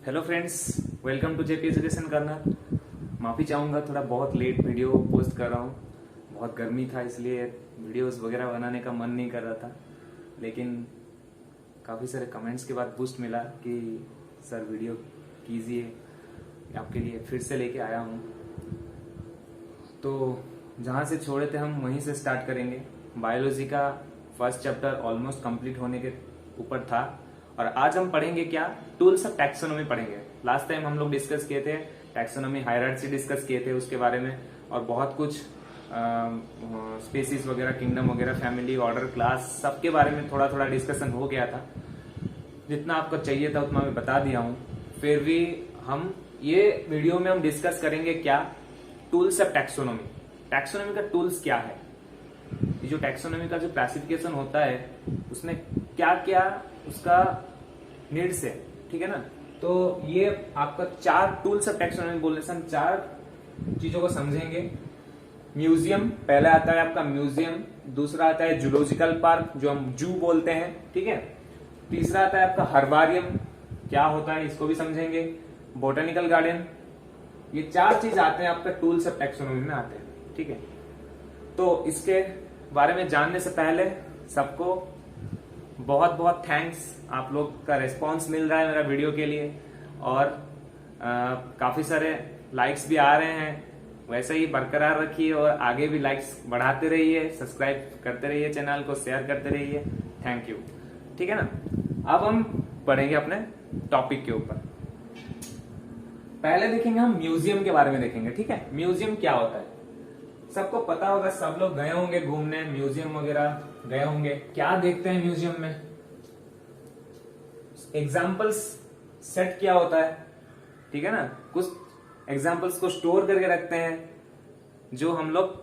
Hello friends, welcome to JP education corner. माफ़ी चाहूँगा, थोड़ा बहुत लेट वीडियो पोस्ट कर रहा हूँ। बहुत गर्मी था इसलिए वीडियोस वगैरह बनाने का मन नहीं कर रहा था, लेकिन काफ़ी सारे कमेंट्स के बाद बूस्ट मिला कि सर वीडियो कीजिए, आपके लिए फिर से लेके आया हूँ। तो जहाँ से छोड़े थे हम वहीं से स्टार्ट करेंगे। बायोलॉजी का फर्स्ट चैप्टर ऑलमोस्ट कंप्लीट होने के ऊपर था और आज हम पढ़ेंगे क्या, टूल्स ऑफ टैक्सोनॉमी पढ़ेंगे। लास्ट टाइम हम लोग डिस्कस किए थे टैक्सोनॉमी, हायरार्ची डिस्कस किए थे उसके बारे में, और बहुत कुछ स्पेसीज वगैरह, किंगडम वगैरह, फैमिली, ऑर्डर, क्लास, सबके बारे में थोड़ा थोड़ा डिस्कशन हो गया था। जितना आपको चाहिए था उतना मैं बता दिया हूँ। फिर भी हम ये वीडियो में हम डिस्कस करेंगे क्या, टूल्स ऑफ टैक्सोनॉमी। टैक्सोनॉमी का टूल्स क्या है, ये जो टैक्सोनॉमी का जो क्लासिफिकेशन होता है उसमें क्या क्या उसका नीड्स है, ठीक है ना। तो ये आपका 4 टूल्स ऑफ टैक्सोनॉमी बोलने से हम 4 चीजों को समझेंगे। म्यूजियम पहला आता है आपका, म्यूजियम। दूसरा आता है जूलॉजिकल पार्क, जो हम जू बोलते हैं, ठीक है। तीसरा आता है आपका हर्बारियम, क्या होता है इसको भी समझेंगे। बोटेनिकल गार्डन, ये 4 चीज आते हैं आपका टूल्स ऑफ टैक्सोनॉमी में आते हैं, ठीक है। तो इसके बारे में जानने से पहले सबको बहुत बहुत थैंक्स, आप लोग का रिस्पांस मिल रहा है मेरा वीडियो के लिए, और काफी सारे लाइक्स भी आ रहे हैं। वैसे ही बरकरार रखिए और आगे भी लाइक्स बढ़ाते रहिए, सब्सक्राइब करते रहिए, चैनल को शेयर करते रहिए। थैंक यू, ठीक है ना। अब हम पढ़ेंगे अपने टॉपिक के ऊपर। पहले देखेंगे हम म्यूजियम के बारे में देखेंगे, ठीक है। म्यूजियम क्या होता है सबको पता होगा, सब लोग गए होंगे घूमने, म्यूजियम वगैरह गए होंगे। क्या देखते हैं म्यूजियम में, एग्जाम्पल्स सेट किया होता है, ठीक है ना। कुछ एग्जाम्पल्स को स्टोर करके रखते हैं जो हम लोग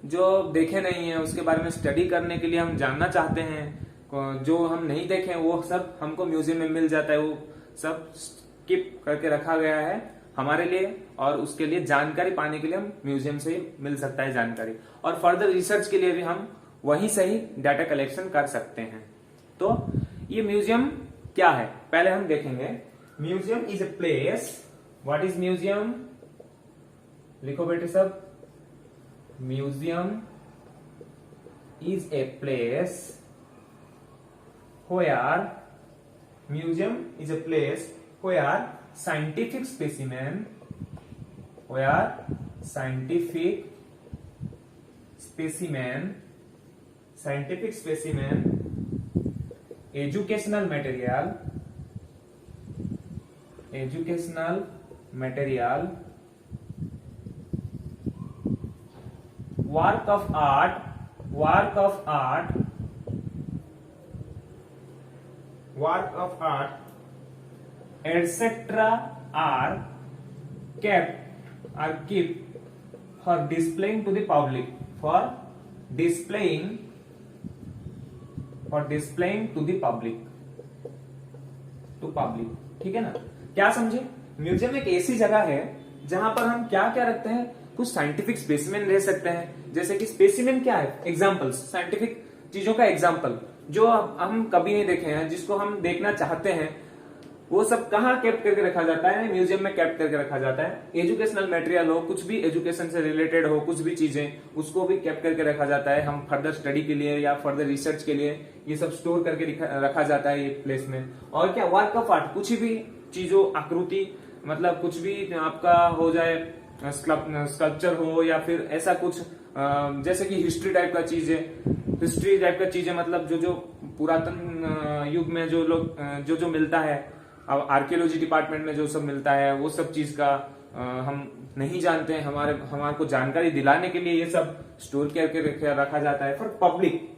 जो देखे नहीं है उसके बारे में स्टडी करने के लिए हम जानना चाहते हैं। जो हम नहीं देखे वो सब हमको म्यूजियम में मिल जाता है, वो सब स्किप करके रखा गया है हमारे लिए, और उसके लिए जानकारी पाने के लिए हम म्यूजियम से ही मिल सकता है जानकारी, और फर्दर रिसर्च के लिए भी हम वहीं से ही डाटा कलेक्शन कर सकते हैं। तो ये म्यूजियम क्या है पहले हम देखेंगे। Museum is a place, what is museum, लिखो बेटे सब। Museum is a place where, museum is a place where scientific specimen, educational material, work of art, etc. are kept for displaying to the public, ठीक है ना। क्या समझे, museum एक ऐसी जगह है जहां पर हम क्या क्या रखते हैं, कुछ साइंटिफिक स्पेसिमेन रह सकते हैं। जैसे कि स्पेसिमेन क्या है, एग्जाम्पल्स, साइंटिफिक चीजों का एग्जाम्पल जो हम कभी नहीं देखे हैं, जिसको हम देखना चाहते हैं, वो सब कहाँ कैप्ट करके रखा जाता है, म्यूजियम में कैप्ट करके रखा जाता है। एजुकेशनल मटेरियल हो, कुछ भी एजुकेशन से रिलेटेड हो, कुछ भी चीजें, उसको भी कैप्ट करके रखा जाता है। हम फर्दर स्टडी के लिए या फर्दर रिसर्च के लिए ये सब स्टोर करके रखा जाता है ये प्लेस में। और क्या, वर्क ऑफ आर्ट, कुछ भी चीजों, आकृति, मतलब कुछ भी आपका हो जाए, स्कल्पचर हो या फिर ऐसा कुछ, जैसे कि हिस्ट्री टाइप का चीजें, मतलब जो पुरातन युग में जो लोग जो मिलता है, अब आर्कियोलॉजी डिपार्टमेंट में जो सब मिलता है, वो सब चीज का हम नहीं जानते हैं, हमारे को जानकारी दिलाने के लिए ये सब स्टोर करके रखा जाता है। For public,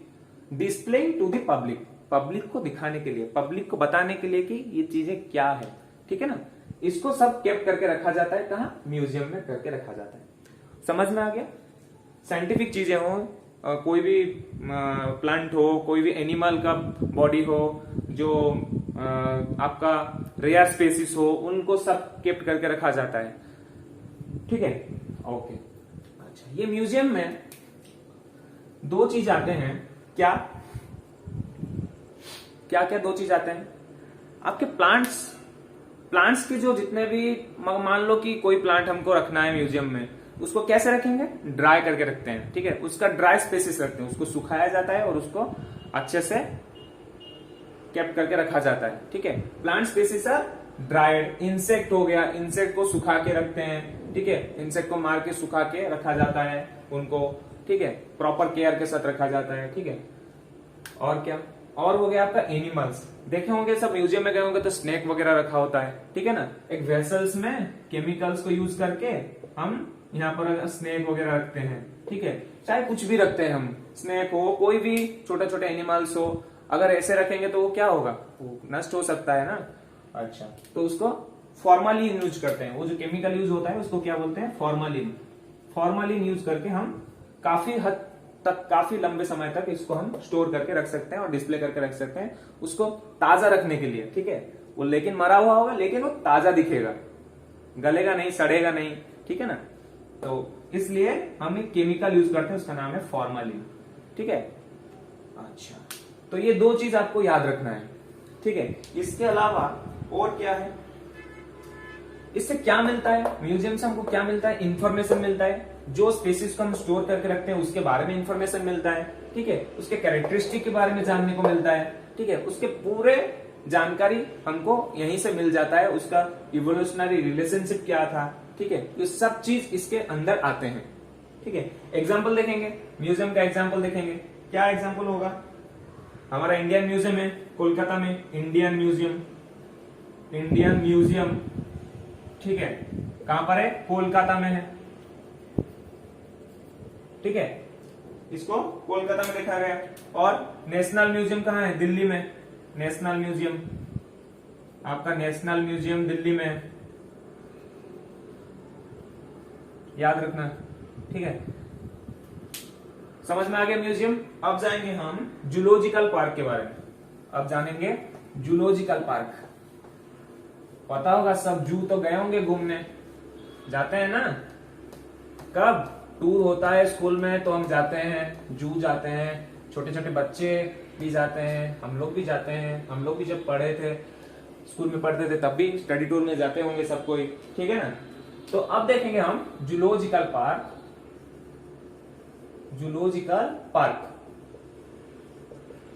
displaying to the public को दिखाने के लिए, पब्लिक को बताने के लिए कि ये चीजें क्या है, ठीक है ना। इसको सब कैप्ट करके रखा जाता है, कहाँ, म्यूजियम में करके रखा जाता है। समझ में आ गया। साइंटिफिक चीजें हो, कोई भी प्लांट हो, कोई भी एनिमल का बॉडी हो, जो आपका रेयर स्पेसिस हो, उनको सब केप्ट करके रखा जाता है, ठीक है। ओके, अच्छा, ये म्यूजियम में 2 चीज आते हैं, क्या क्या क्या 2 चीज आते हैं आपके, प्लांट्स प्लांट्स के जो जितने भी, मान लो कि कोई प्लांट हमको रखना है म्यूजियम में, उसको कैसे रखेंगे? ड्राई करके रखते हैं, ठीक है, उसका ड्राई स्पेसिस रखते हैं, उसको सुखाया जाता है और उसको अच्छे से केप्ट करके रखा जाता है, ठीक है। Plant species are dried. Insect हो गया, इंसेक्ट को सुखा के रखते हैं, ठीक है, इंसेक्ट को मार के सुखा के रखा जाता है उनको, ठीक है, प्रॉपर केयर के साथ रखा जाता है, ठीक है। और क्या? और हो गया आपका एनिमल्स। देखे होंगे सब म्यूजियम में गए होंगे तो स्नेक वगैरह रखा होता है, ठीक है ना। एक वेसल्स में केमिकल्स को यूज करके हम यहाँ पर स्नेक वगैरह रखते हैं, ठीक है, चाहे कुछ भी रखते हैं हम, स्नेक हो, कोई भी छोटे छोटे एनिमल्स हो, अगर ऐसे रखेंगे तो वो क्या होगा? वो नष्ट हो सकता है ना। अच्छा, तो उसको फॉर्मालिन यूज करते हैं, वो जो केमिकल यूज होता है उसको क्या बोलते हैं? फॉर्मालिन। फॉर्मालिन यूज करके हम काफी हद तक, काफी लंबे समय तक इसको हम स्टोर करके रख सकते हैं और डिस्प्ले करके रख सकते हैं, उसको ताजा रखने के लिए, ठीक है। वो लेकिन मरा हुआ होगा, लेकिन वो ताजा दिखेगा, गलेगा नहीं, सड़ेगा नहीं, ठीक है ना। तो इसलिए हम एक केमिकल यूज करते हैं, उसका नाम है फॉर्मालिन, ठीक है। अच्छा, तो ये दो चीज आपको याद रखना है, ठीक है। इसके अलावा और क्या है? इससे क्या मिलता है? म्यूजियम से हमको क्या मिलता है? इंफॉर्मेशन मिलता है, जो स्पेसिस को हम स्टोर करके रखते हैं उसके बारे में इंफॉर्मेशन मिलता है, ठीक है, उसके कैरेक्टरिस्टिक के बारे में जानने को मिलता है, ठीक है, उसके पूरे जानकारी हमको यहीं से मिल जाता है, उसका इवोल्यूशनरी रिलेशनशिप क्या था, ठीक है, ये सब चीज इसके अंदर आते हैं, ठीक है। एग्जाम्पल देखेंगे, म्यूजियम का एग्जाम्पल देखेंगे, क्या एग्जाम्पल होगा? हमारा इंडियन म्यूजियम है कोलकाता में, इंडियन म्यूजियम, इंडियन म्यूजियम, ठीक है, कहां पर है? कोलकाता में है, ठीक है, इसको कोलकाता में देखा गया। और नेशनल म्यूजियम कहां है? दिल्ली में, नेशनल म्यूजियम, आपका नेशनल म्यूजियम दिल्ली में है, याद रखना, ठीक है। समझ में आ गया म्यूजियम। अब जाएंगे हम जूलॉजिकल पार्क के बारे में। अब जानेंगे जूलॉजिकल पार्क। पता होगा सब, जू तो गए होंगे घूमने, जाते हैं ना, कब टूर होता है स्कूल में तो हम जाते हैं, जू जाते हैं, छोटे छोटे बच्चे भी जाते हैं, हम लोग भी जाते हैं, हम लोग भी जब पढ़े थे, स्कूल में पढ़ते थे तब भी स्टडी टूर में जाते होंगे सब कोई, ठीक है ना। तो अब देखेंगे हम जूलॉजिकल पार्क। जूलॉजिकल पार्क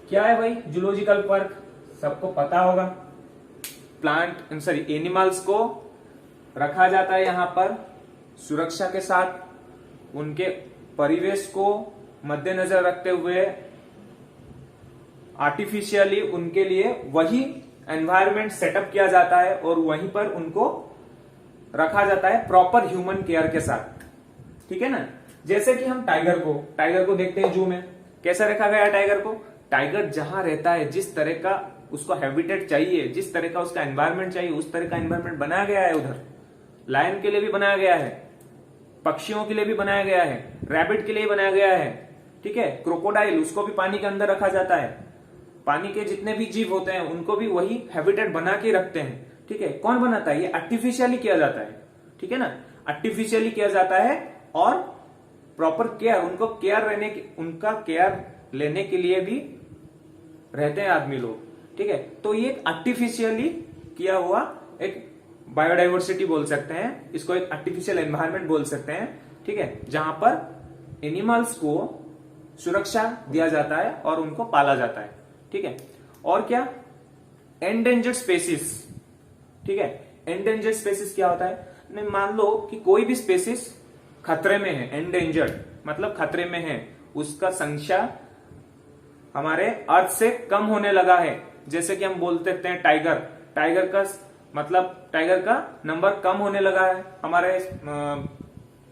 क्या है भाई? जूलॉजिकल पार्क सबको पता होगा, प्लांट सॉरी एनिमल्स को रखा जाता है यहां पर सुरक्षा के साथ, उनके परिवेश को मद्देनजर रखते हुए आर्टिफिशियली उनके लिए वही एनवायरनमेंट सेटअप किया जाता है और वहीं पर उनको रखा जाता है प्रॉपर ह्यूमन केयर के साथ, ठीक है ना। जैसे कि हम टाइगर को देखते हैं जू में, कैसा रखा गया टाइगर को? टाइगर जहां रहता है, जिस तरह का उसको हैबिटेट चाहिए, जिस तरह का उसका एनवायरनमेंट चाहिए, उस तरह का एनवायरनमेंट बनाया गया है। उधर लायन के लिए भी बनाया गया है, पक्षियों के लिए भी बनाया गया है, रैबिट के लिए बनाया गया है, ठीक है। क्रोकोडाइल, उसको भी पानी के अंदर रखा जाता है। पानी के जितने भी जीव होते हैं उनको भी वही हैबिटेट बना के रखते हैं, ठीक है। कौन बनाता है? ये आर्टिफिशियली किया जाता है, ठीक है ना, आर्टिफिशियली किया जाता है। और प्रॉपर केयर, उनका केयर लेने के लिए भी रहते हैं आदमी लोग, ठीक है। तो ये आर्टिफिशियली किया हुआ एक बायोडाइवर्सिटी बोल सकते हैं, इसको एक आर्टिफिशियल एनवायरनमेंट बोल सकते हैं, ठीक है, जहां पर एनिमल्स को सुरक्षा दिया जाता है और उनको पाला जाता है, ठीक है। और क्या? एंडेंजर्ड स्पेसिस, ठीक है। एंडेंजर्ड स्पेसिस क्या होता है? नहीं, मान लो कि कोई भी स्पेसिस खतरे में है, एंडेंजर्ड मतलब खतरे में है, उसका संख्या हमारे अर्थ से कम होने लगा है। जैसे कि हम बोलते हैं टाइगर का मतलब टाइगर का नंबर कम होने लगा है, हमारे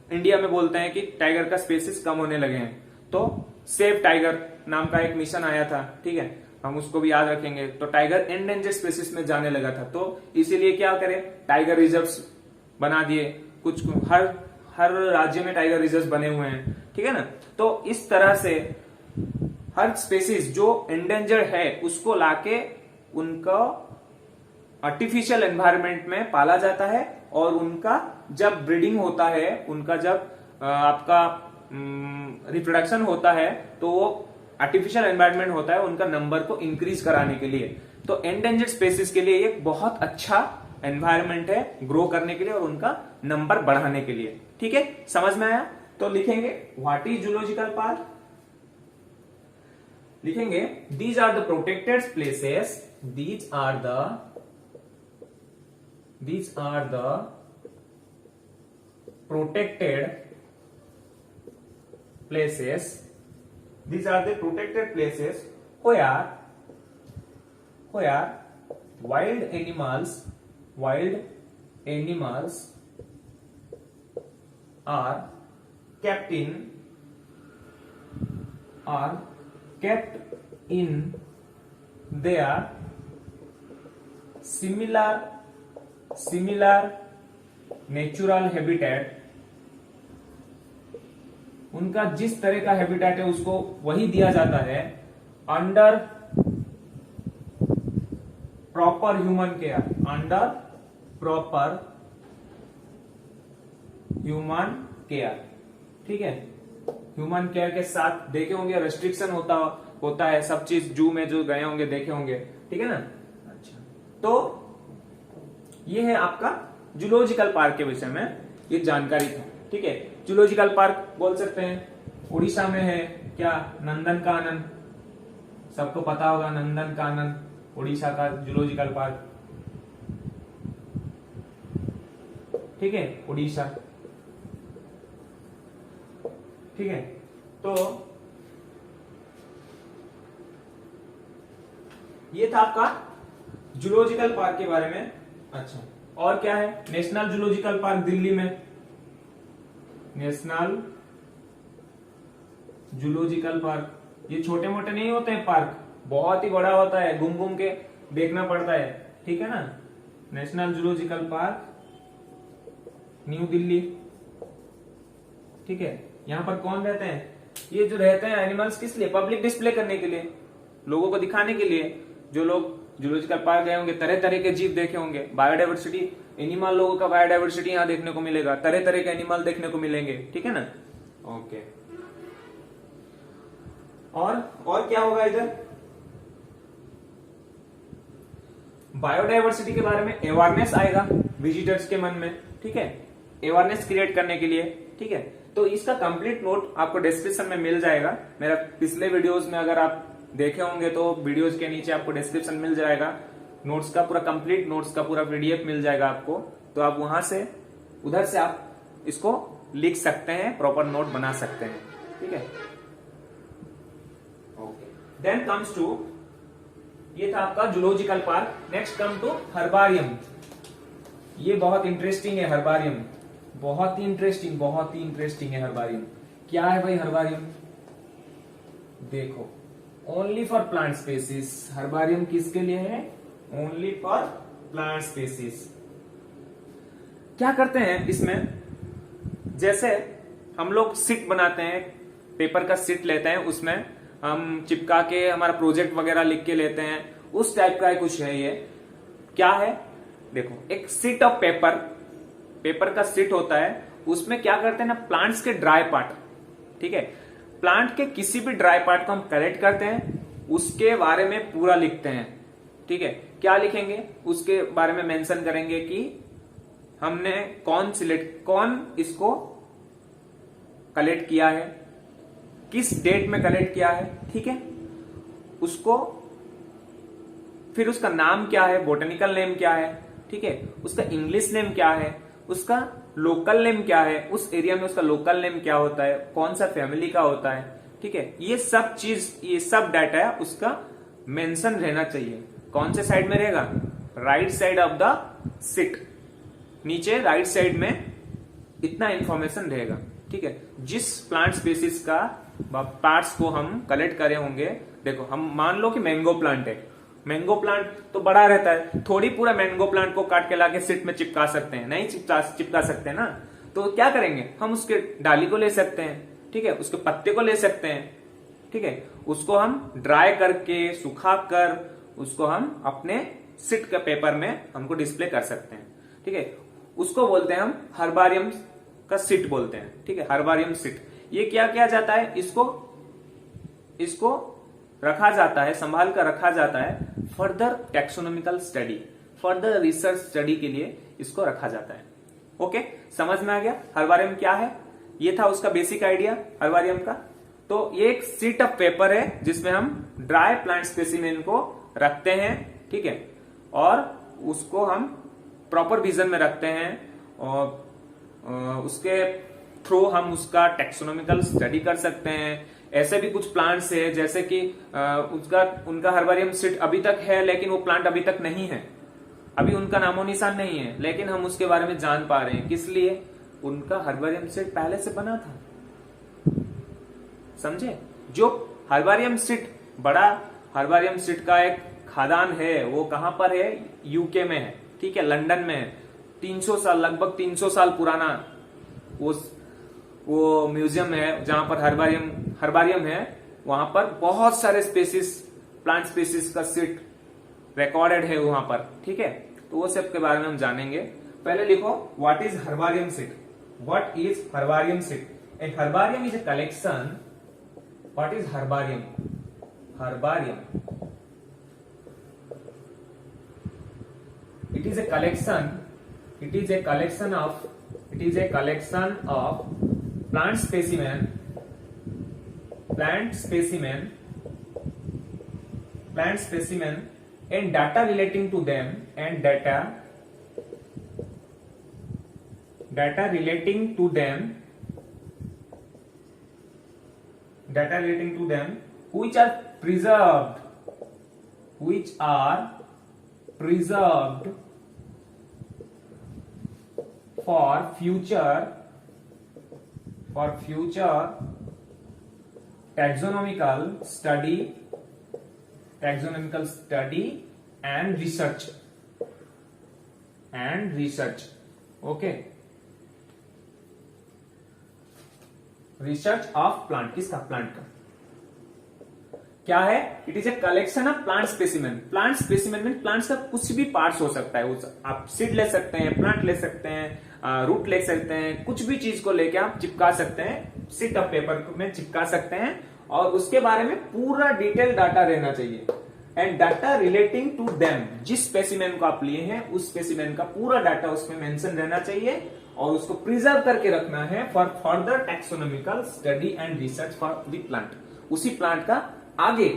इंडिया में बोलते हैं कि टाइगर का स्पेसिस कम होने लगे हैं, तो सेव टाइगर नाम का एक मिशन आया था, ठीक है, हम उसको भी याद रखेंगे। तो टाइगर एंडेंजर्ड स्पेसिस में जाने लगा था, तो इसीलिए क्या करें, टाइगर रिजर्व्स बना दिए, कुछ हर राज्य में टाइगर रिजर्व बने हुए हैं, ठीक है ना। तो इस तरह से हर स्पेसिस जो एंडेंजर्ड है उसको लाके उनको आर्टिफिशियल एनवायरनमेंट में पाला जाता है, और उनका जब ब्रीडिंग होता है, उनका जब आपका रिप्रोडक्शन होता है, तो वो आर्टिफिशियल एनवायरनमेंट होता है उनका नंबर को इंक्रीज कराने के लिए। तो एंडेंजर्ड स्पेसिस के लिए एक बहुत अच्छा एनवायरमेंट है ग्रो करने के लिए और उनका नंबर बढ़ाने के लिए। ठीक है, समझ में आया? तो लिखेंगे व्हाट इज जूलॉजिकल पार्क, लिखेंगे these are the protected places, these are the protected places, these are the protected places where wild animals are kept in their similar natural habitat, उनका जिस तरह का हैबिटेट है उसको वही दिया जाता है अंडर प्रॉपर ह्यूमन केयर। ठीक है, ह्यूमन केयर के साथ देखे होंगे, रेस्ट्रिक्शन होता है सब चीज, जू में जो गए होंगे देखे होंगे। ठीक है ना? अच्छा, तो ये है आपका जूलॉजिकल पार्क के विषय में ये जानकारी था। ठीक है, जूलॉजिकल पार्क बोल सकते हैं उड़ीसा में है क्या, नंदनकानन, सबको पता होगा नंदनकानन उड़ीसा का जूलॉजिकल पार्क। ठीक है, उड़ीसा। ठीक है, तो ये था आपका जूलॉजिकल पार्क के बारे में। अच्छा, और क्या है? नेशनल जूलॉजिकल पार्क दिल्ली में, नेशनल जूलॉजिकल पार्क। ये छोटे मोटे नहीं होते हैं पार्क, बहुत ही बड़ा होता है, घूम घूम के देखना पड़ता है। ठीक है ना? National zoological park new Delhi. ठीक है, यहां पर कौन रहते हैं? ये जो रहते हैं एनिमल्स किस लिए? पब्लिक डिस्प्ले करने के लिए, लोगों को दिखाने के लिए। जो लोग जूलॉजिकल पार्क गए होंगे तरह तरह के जीव देखे होंगे, बायोडाइवर्सिटी, एनिमल लोगों का बायोडाइवर्सिटी यहाँ देखने को मिलेगा, तरह तरह के एनिमल देखने को मिलेंगे। ठीक है ना? ओके, और क्या होगा इधर? बायोडाइवर्सिटी के बारे में अवेयरनेस आएगा विजिटर्स के मन में। ठीक है, अवेयरनेस क्रिएट करने के लिए। ठीक है, तो इसका कंप्लीट नोट आपको डिस्क्रिप्शन में मिल जाएगा। मेरा पिछले वीडियोस में अगर आप देखे होंगे तो वीडियोस के नीचे आपको डिस्क्रिप्शन मिल जाएगा, नोट्स का पूरा कंप्लीट नोट्स का पूरा पीडीएफ मिल जाएगा आपको। तो आप वहां से उधर से आप इसको लिख सकते हैं, प्रॉपर नोट बना सकते हैं। ठीक है, ओके। देन कम्स टू, ये था आपका zoological park. Next come to herbarium. ये बहुत इंटरेस्टिंग है हर्बारियम, बहुत ही इंटरेस्टिंग है हर्बारियम। क्या है भाई हर्बारियम? देखो, ओनली फॉर प्लांट स्पेसीज। हर्बारियम किसके लिए है? Only for plant species. क्या करते हैं इसमें? जैसे हम लोग सीट बनाते हैं, पेपर का सीट लेते हैं, उसमें हम चिपका के हमारा प्रोजेक्ट वगैरह लिख के लेते हैं, उस टाइप का कुछ है ये। क्या है? देखो, एक सीट ऑफ पेपर का सीट होता है, उसमें क्या करते हैं ना, प्लांट्स के ड्राई पार्ट। ठीक है, प्लांट के किसी भी ड्राई पार्ट को हम कलेक्ट करते हैं, उसके बारे में पूरा लिखते हैं। ठीक है, क्या लिखेंगे? उसके बारे में मेंशन करेंगे कि हमने कौन इसको कलेक्ट किया है, किस डेट में कलेक्ट किया है। ठीक है, उसको फिर उसका नाम क्या है, बोटेनिकल नेम क्या है। ठीक है, उसका इंग्लिश नेम क्या है, उसका लोकल नेम क्या है, उस एरिया में उसका लोकल नेम क्या होता है, कौन सा फैमिली का होता है। ठीक है, ये सब डाटा है उसका मेंशन रहना चाहिए। कौन से साइड में रहेगा? Right side of the seat, नीचे राइट साइड में इतना इंफॉर्मेशन रहेगा। ठीक है, जिस प्लांट स्पीसीज का पार्ट्स को हम कलेक्ट करे होंगे, देखो हम मान लो कि मैंगो प्लांट है, मैंगो प्लांट तो बड़ा रहता है, थोड़ी पूरा मैंगो प्लांट को काट के लाके सीट में चिपका सकते हैं? नहीं चिपका सकते हैं ना। तो क्या करेंगे? हम उसके डाली को ले सकते हैं। ठीक है, उसके पत्ते को ले सकते हैं। ठीक है, उसको हम ड्राई करके सुखा कर उसको हम अपने सीट के पेपर में हमको डिस्प्ले कर सकते हैं। ठीक है, उसको बोलते हैं हम हर्बारियम का सीट बोलते हैं। ठीक है, हर्बारियम सीट। ये क्या किया जाता है? इसको रखा जाता है, संभाल कर रखा जाता है further taxonomical study. Further research study के लिए इसको रखा जाता है। ओके, समझ में आ गया हर्बारियम क्या है? ये था उसका बेसिक आइडिया हर्बारियम का। तो ये एक शीट ऑफ पेपर है जिसमें हम ड्राई प्लांट स्पेसिमेन को रखते हैं, ठीक है, और उसको हम प्रॉपर विजन में रखते हैं और उसके थ्रू हम उसका टेक्सोनॉमिकल स्टडी कर सकते हैं। ऐसे भी कुछ प्लांट्स है जैसे कि उनका हर्बारियम शीट अभी तक है लेकिन वो प्लांट अभी तक नहीं है, अभी उनका नामो निशान नहीं है, लेकिन हम उसके बारे में जान पा रहे हैं। किस लिए? उनका हर्बारियम शीट पहले से बना था, समझे? जो हर्बारियम शीट, बड़ा हर्बारियम शीट का एक खदान है, वो कहां पर है? यूके में है, ठीक है, लंदन में है। 300 साल, लगभग 300 साल पुराना वो म्यूजियम है जहां पर हर्बारियम है। वहां पर बहुत सारे स्पेसिस, प्लांट स्पेसिस का शीट रिकॉर्डेड है वहां पर, ठीक है। तो वो सब के बारे में हम जानेंगे। पहले लिखो, what is herbarium sheet? What is herbarium sheet? A herbarium is a collection. What is herbarium? Herbarium, it is a collection of plant specimen and data relating to them which are preserved for future taxonomical study and research. Okay, research of plant, किसका? Plant का। क्या है? It is a collection of plant specimen. Plant specimen में plants का कुछ भी parts हो सकता है। आप सीड ले सकते हैं, प्लांट ले सकते हैं, रूट ले सकते हैं, कुछ भी चीज को लेके आप चिपका सकते हैं, शीट ऑफ पेपर में चिपका सकते हैं, और उसके बारे में पूरा डिटेल डाटा रहना चाहिए। And data relating to them, जिस स्पेसिमेन को आप लिए हैं उस स्पेसिमेन का पूरा डाटा उसमें मेंशन रहना चाहिए, और उसको प्रिजर्व करके रखना है for further taxonomical study and research for the plant. उसी प्लांट का आगे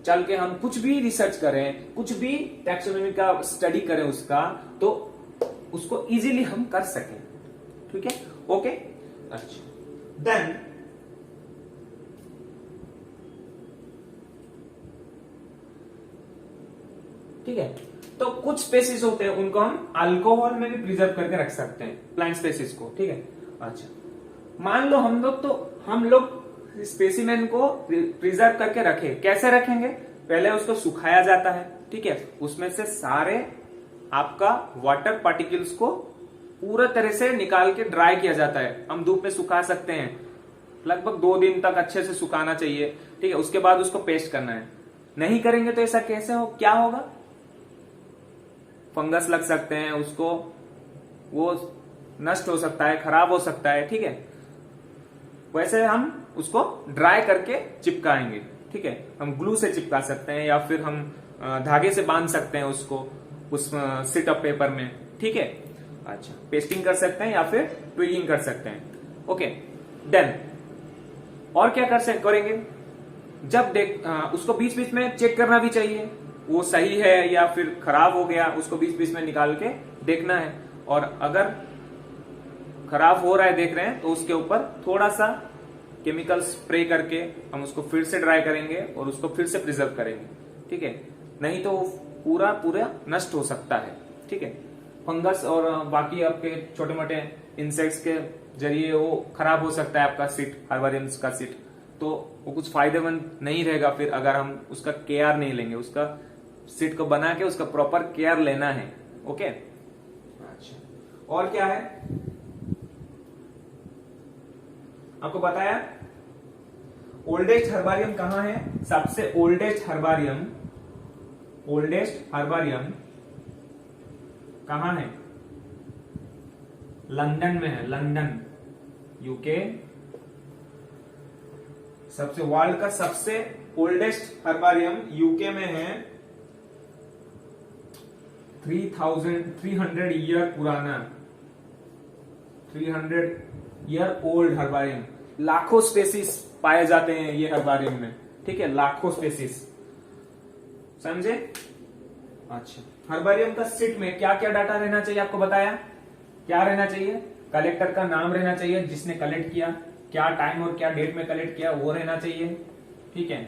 चल के हम कुछ भी रिसर्च करें, कुछ भी टैक्सोनॉमी का स्टडी करें उसका, तो उसको इजीली हम कर सकें, ठीक है। ओके, अच्छा, देन ठीक है। तो कुछ स्पेसिस होते हैं उनको हम अल्कोहल में भी प्रिजर्व करके रख सकते हैं, प्लांट स्पेसिस को, ठीक है। अच्छा, मान लो हम लोग स्पेसिमेन को प्रिजर्व करके रखे। कैसे रखेंगे? पहले उसको सुखाया जाता है, ठीक है, उसमें से सारे आपका वाटर पार्टिकल्स को पूरा तरह से निकाल के ड्राई किया जाता है। हम धूप में सुखा सकते हैं, लगभग 2 दिन तक अच्छे से सुखाना चाहिए, ठीक है। उसके बाद उसको पेस्ट करना है। नहीं करेंगे तो ऐसा कैसे क्या होगा? फंगस लग सकते हैं उसको, वो नष्ट हो सकता है, खराब हो सकता है, ठीक है। वैसे हम उसको ड्राई करके चिपकाएंगे, ठीक है। हम ग्लू से चिपका सकते हैं या फिर हम धागे से बांध सकते हैं उसको उस शीट ऑफ पेपर में, ठीक है। अच्छा, पेस्टिंग कर सकते हैं या फिर ट्विगिंग कर सकते हैं। ओके, देन और क्या करेंगे? जब उसको बीच बीच में चेक करना भी चाहिए, वो सही है या फिर खराब हो गया, उसको बीच बीच में निकाल के देखना है। और अगर खराब हो रहा है देख रहे हैं तो उसके ऊपर थोड़ा सा केमिकल स्प्रे करके हम उसको फिर से ड्राई करेंगे और उसको फिर से प्रिजर्व करेंगे, ठीक है। नहीं तो पूरा नष्ट हो सकता है, ठीक है। फंगस और बाकी आपके छोटे मोटे इंसेक्ट्स के जरिए वो खराब हो सकता है आपका सीट, हर्बारियम्स का सीट, तो वो कुछ फायदेमंद नहीं रहेगा फिर अगर हम उसका केयर नहीं लेंगे। उसका सीट को बना के उसका प्रॉपर केयर लेना है, ओके। अच्छा, और क्या है आपको बताया? ओल्डेस्ट हर्बारियम कहां है? सबसे ओल्डेस्ट हर्बारियम कहां है? लंदन में है, लंदन, यूके। सबसे वर्ल्ड का सबसे ओल्डेस्ट हर्बारियम यूके में है। 300 ईयर पुराना, 300 ईयर ओल्ड हर्बारियम। लाखों स्पेसीज पाए जाते हैं ये हर्बारियम में, ठीक है, लाखों स्पेसीज, समझे। अच्छा, हर्बारियम का सिट में क्या क्या डाटा रहना चाहिए आपको बताया, क्या रहना चाहिए, कलेक्टर का नाम रहना चाहिए, जिसने कलेक्ट किया, क्या टाइम और क्या डेट में कलेक्ट किया वो रहना चाहिए, ठीक है।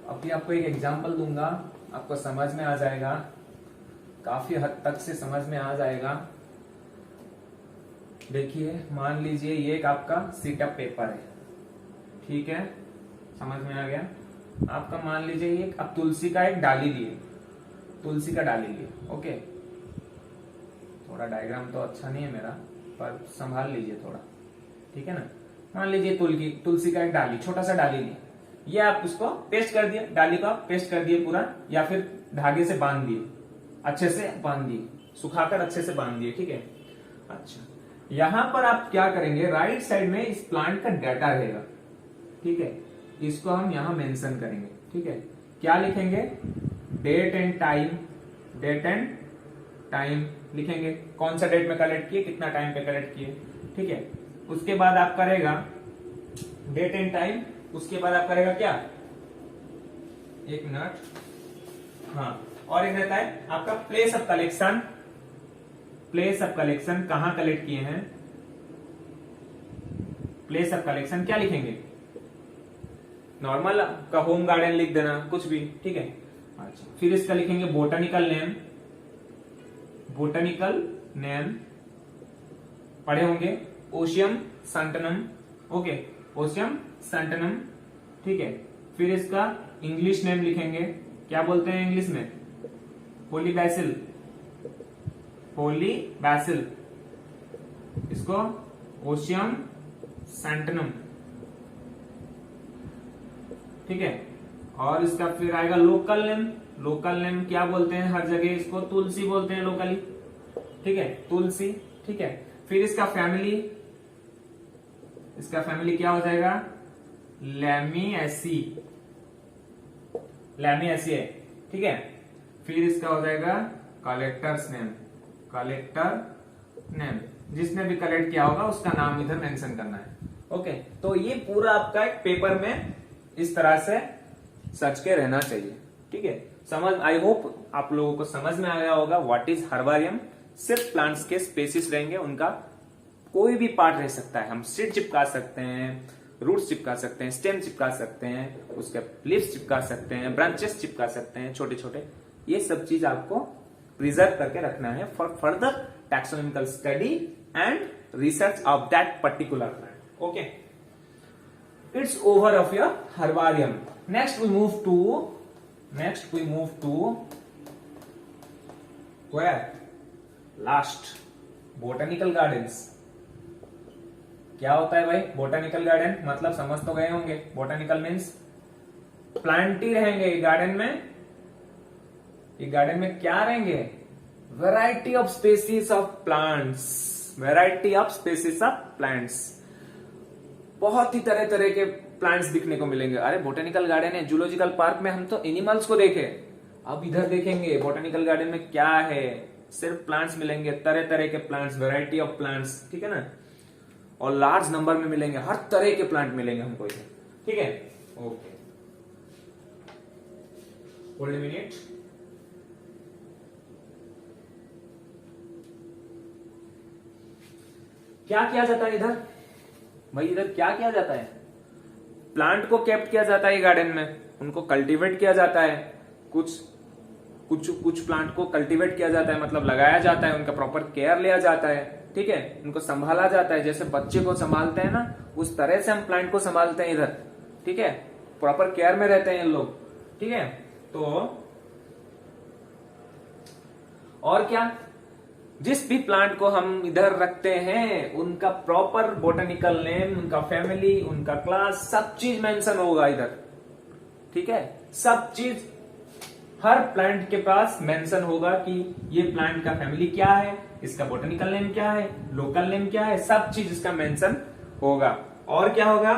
अभी आपको एक एग्जांपल दूंगा, आपको समझ में आ जाएगा, काफी हद तक से समझ में आ जाएगा। देखिए, मान लीजिए ये एक आपका सीटअप पेपर है, ठीक है, समझ में आ गया। आपका मान लीजिए ये अब तुलसी का एक डाली लिए, तुलसी का डाली लिए, ओके। थोड़ा डायग्राम तो अच्छा नहीं है मेरा, पर संभाल लीजिए थोड़ा, ठीक है ना। मान लीजिए तुलसी का एक डाली, छोटा सा डाली लिए, ये आप उसको पेस्ट कर दिए, डाली को पेस्ट कर दिए पूरा, या फिर धागे से बांध दिए, अच्छे से बांध दिए, सुखाकर अच्छे से बांध दिए, ठीक है। अच्छा, यहां पर आप क्या करेंगे, राइट साइड में इस प्लांट का डाटा रहेगा, ठीक है, इसको हम यहां मेंशन करेंगे, ठीक है। क्या लिखेंगे, date and time, date and time लिखेंगे, कौन सा डेट में कलेक्ट किए, कितना टाइम पे कलेक्ट किए, ठीक है। उसके बाद आप करेगा डेट एंड टाइम, उसके बाद आप करेगा क्या, एक मिनट, हाँ, और एक रहता है आपका place of collection, place of collection कहां कलेक्ट किए हैं, प्लेस ऑफ कलेक्शन क्या लिखेंगे, नॉर्मल का होम गार्डन लिख देना, कुछ भी, ठीक है। अच्छा, फिर इसका लिखेंगे बोटानिकल नेम, बोटानिकल नेम पढ़े होंगे, ओशियम सैंटनम, ओके, ओशियम सैंटनम, ठीक है। फिर इसका इंग्लिश नेम लिखेंगे, क्या बोलते हैं इंग्लिश में, पोलीबैसिल, पोलीबैसिल, इसको ओशियम सैंटनम, ठीक है। और इसका फिर आएगा लोकल नेम, लोकल नेम क्या बोलते हैं हर जगह, इसको तुलसी बोलते हैं लोकली, ठीक है, तुलसी, ठीक है। फिर इसका फैमिली, इसका फैमिली क्या हो जाएगा, लैमिएसी, लैमिएसी, ठीक है। फिर इसका हो जाएगा कलेक्टर्स नेम, कलेक्टर नेम, जिसने भी कलेक्ट किया होगा उसका नाम इधर मेंशन करना है, ओके। तो ये पूरा आपका एक पेपर में इस तरह से सच के रहना चाहिए, ठीक है। समझ, आई होप आप लोगों को समझ में आ गया होगा व्हाट इज हर्बारियम। सिर्फ प्लांट्स के स्पेसिस रहेंगे, उनका कोई भी पार्ट रह सकता है, हम सीड चिपका सकते हैं, रूट्स चिपका सकते हैं, स्टेम चिपका सकते हैं, उसके लीव्स चिपका सकते हैं, ब्रांचेस चिपका सकते हैं, छोटे छोटे, ये सब चीज आपको प्रिजर्व करके रखना है for further taxonomical study and research of that particular plant, okay. It's over of your herbarium. Next we move to where? Last, botanical gardens. क्या होता है भाई बोटानिकल गार्डन, मतलब समझ तो गए होंगे, बोटानिकल मीन्स प्लांट ही रहेंगे गार्डन में। ये गार्डन में क्या रहेंगे, variety of species of plants, variety of species of plants, बहुत ही तरह तरह के प्लांट्स दिखने को मिलेंगे। अरे बोटेनिकल गार्डन है, जूलॉजिकल पार्क में हम तो एनिमल्स को देखे, अब इधर देखेंगे बोटेनिकल गार्डन में क्या है, सिर्फ प्लांट्स मिलेंगे, तरह तरह के प्लांट्स, वैरायटी ऑफ प्लांट्स, ठीक है ना, और लार्ज नंबर में मिलेंगे, हर तरह के प्लांट मिलेंगे हमको इधर, ठीक है, ओके। होल्ड मिनट, क्या किया जाता है इधर भाई, इधर क्या किया जाता है, प्लांट को कैप्ट किया जाता है गार्डन में, उनको कल्टीवेट किया जाता है, कुछ प्लांट को कल्टीवेट किया जाता है, मतलब लगाया जाता है, उनका प्रॉपर केयर लिया जाता है, ठीक है, उनको संभाला जाता है, जैसे बच्चे को संभालते हैं ना, उस तरह से हम प्लांट को संभालते हैं इधर, ठीक है, प्रॉपर केयर में रहते हैं इन लोग, ठीक है। तो और क्या, जिस भी प्लांट को हम इधर रखते हैं उनका प्रॉपर बोटेनिकल नेम, उनका फैमिली, उनका क्लास, सब चीज मेंशन होगा इधर, ठीक है, सब चीज हर प्लांट के पास मेंशन होगा कि ये प्लांट का फैमिली क्या है, इसका बोटेनिकल नेम क्या है, लोकल नेम क्या है, सब चीज इसका मेंशन होगा। और क्या होगा,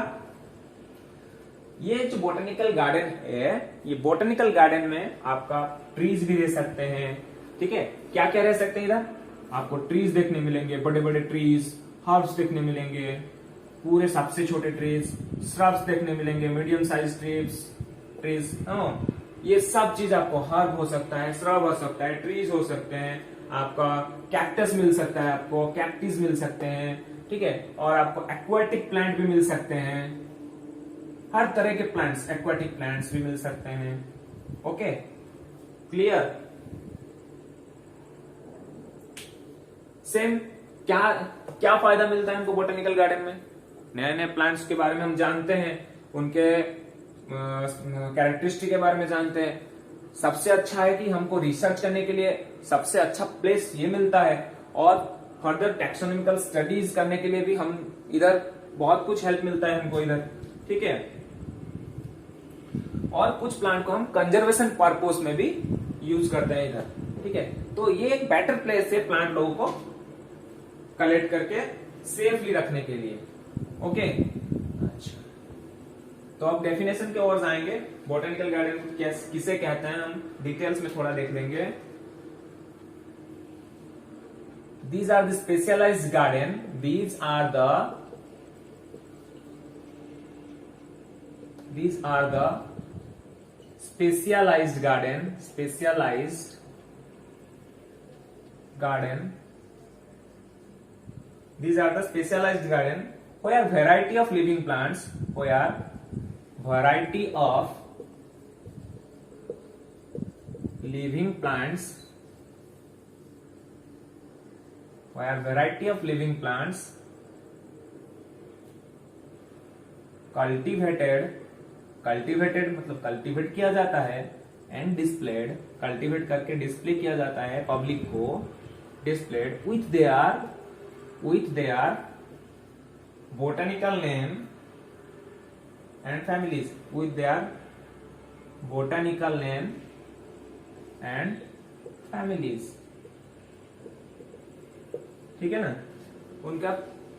ये जो बोटेनिकल गार्डन है, ये बोटेनिकल गार्डन में आपका ट्रीज भी दे सकते हैं, ठीक है, क्या क्या रह सकते हैं इधर, आपको ट्रीज देखने मिलेंगे, बड़े बड़े ट्रीज, हर्ब्स देखने मिलेंगे, पूरे सबसे छोटे ट्रीज, श्रब्स देखने मिलेंगे, मीडियम साइज ट्रीज, ये सब चीज आपको हर्ब हो सकता है, श्रब हो सकता है, ट्रीज हो सकते हैं, आपका कैक्टस मिल सकता है, आपको कैक्टिस मिल सकते हैं, ठीक है, और आपको एक्वाटिक प्लांट भी मिल सकते हैं, हर तरह के प्लांट्स, एक्वाटिक प्लांट्स भी मिल सकते हैं। Okay, clear. सेम क्या क्या फायदा मिलता है हमको बोटेनिकल गार्डन में, नए नए प्लांट्स के बारे में हम जानते हैं, उनके कैरेक्टरिस्टिक के बारे में जानते हैं। सबसे अच्छा है कि हमको रिसर्च करने के लिए सबसे अच्छा प्लेस ये मिलता है, और फर्दर टैक्सोनॉमिकल स्टडीज करने के लिए भी हम इधर बहुत कुछ हेल्प मिलता है हमको इधर, ठीक है। और कुछ प्लांट को हम कंजर्वेशन पर्पस में भी यूज करते हैं इधर, ठीक है। तो ये एक बेटर प्लेस है प्लांट लोगों को कलेक्ट करके सेफली रखने के लिए। ओके, अच्छा, तो अब डेफिनेशन के ओर जाएंगे, बोटेनिकल गार्डन किसे कहते हैं हम डिटेल्स में थोड़ा देख लेंगे। These are the specialized garden. These are the specialized garden. Specialized garden. These are the specialized garden where variety of living plants, where variety of living plants, where variety of living plants cultivated मतलब cultivate किया जाता है, and displayed, cultivate करके display किया जाता है public को, displayed with their botanical name and families, with their botanical name and families, ठीक है ना, उनका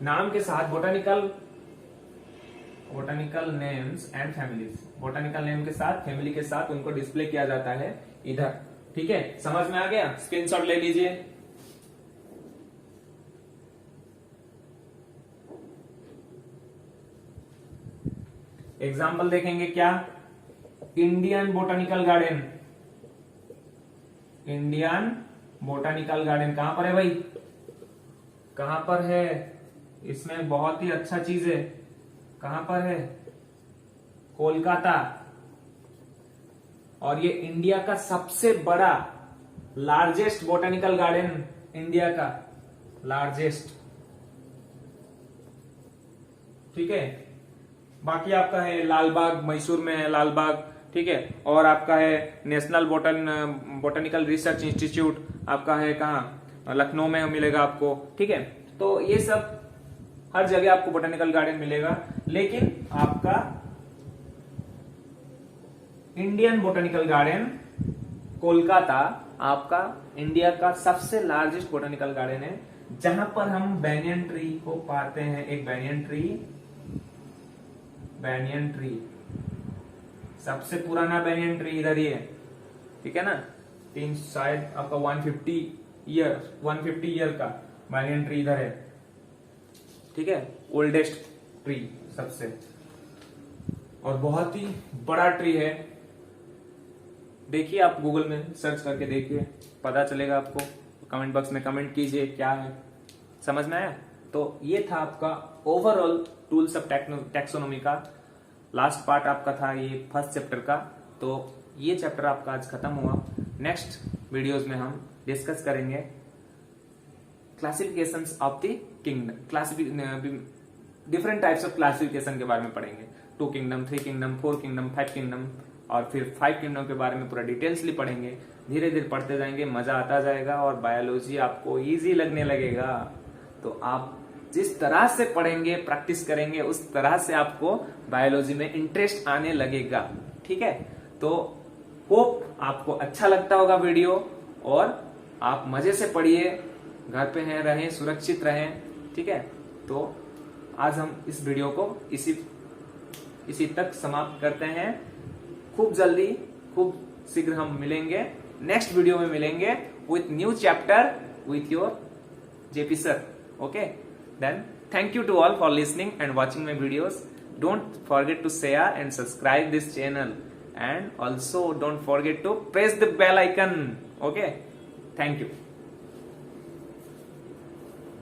नाम के साथ botanical names and families, botanical name के साथ, फैमिली के साथ उनको डिस्प्ले किया जाता है इधर, ठीक है। समझ में आ गया, स्क्रीनशॉट ले लीजिए। एग्जाम्पल देखेंगे क्या, Indian botanical garden, Indian botanical garden कहां पर है भाई, कहां पर है, इसमें बहुत ही अच्छा चीज है, कहां पर है, कोलकाता, और ये इंडिया का सबसे बड़ा लार्जेस्ट बोटेनिकल गार्डन, इंडिया का लार्जेस्ट, ठीक है। बाकी आपका है लालबाग, मैसूर में है लालबाग, ठीक है, और आपका है नेशनल बोटेनिकल रिसर्च इंस्टीट्यूट, आपका है कहाँ, लखनऊ में मिलेगा आपको, ठीक है। तो ये सब हर जगह आपको बोटेनिकल गार्डन मिलेगा, लेकिन आपका इंडियन बोटेनिकल गार्डन कोलकाता आपका इंडिया का सबसे लार्जेस्ट बोटेनिकल गार्डन है, जहां पर हम बैनियन ट्री को पाते हैं, एक बैनियन ट्री सबसे पुराना बैनियन ट्री इधर ही है, ठीक है ना, शायद आपका 150 ईयर का बैनियन ट्री इधर है, ठीक है, ओल्डेस्ट ट्री सबसे, और बहुत ही बड़ा ट्री है। देखिए आप गूगल में सर्च करके देखिए, पता चलेगा आपको, कमेंट बॉक्स में कमेंट कीजिए क्या है, समझ में आया। तो ये था आपका ओवरऑल टूल्स ऑफ टैक्सोनॉमी का लास्ट पार्ट आपका था, ये फर्स्ट चैप्टर का। तो ये चैप्टर आपका आज खत्म हुआ। नेक्स्ट वीडियोस में हम डिस्कस करेंगे classifications of the kingdom, different types of classification के बारे में पढ़ेंगे, 2 किंगडम, 3 किंगडम, 4 किंगडम, 5 किंगडम, और फिर 5 किंगडम के बारे में पूरा डिटेल्सली पढ़ेंगे। धीरे धीरे पढ़ते जाएंगे, मजा आता जाएगा और बायोलॉजी आपको इजी लगने लगेगा। तो आप जिस तरह से पढ़ेंगे, प्रैक्टिस करेंगे, उस तरह से आपको बायोलॉजी में इंटरेस्ट आने लगेगा, ठीक है। तो होप आपको अच्छा लगता होगा वीडियो, और आप मजे से पढ़िए, घर पे हैं, रहें, सुरक्षित रहें, ठीक है। तो आज हम इस वीडियो को इसी तक समाप्त करते हैं। खूब जल्दी, खूब शीघ्र हम मिलेंगे, नेक्स्ट वीडियो में मिलेंगे। with new chapter with your JP sir. Okay, then thank you to all for listening and watching my videos. Don't forget to share and subscribe this channel, and also don't forget to press the bell icon. Okay, thank you.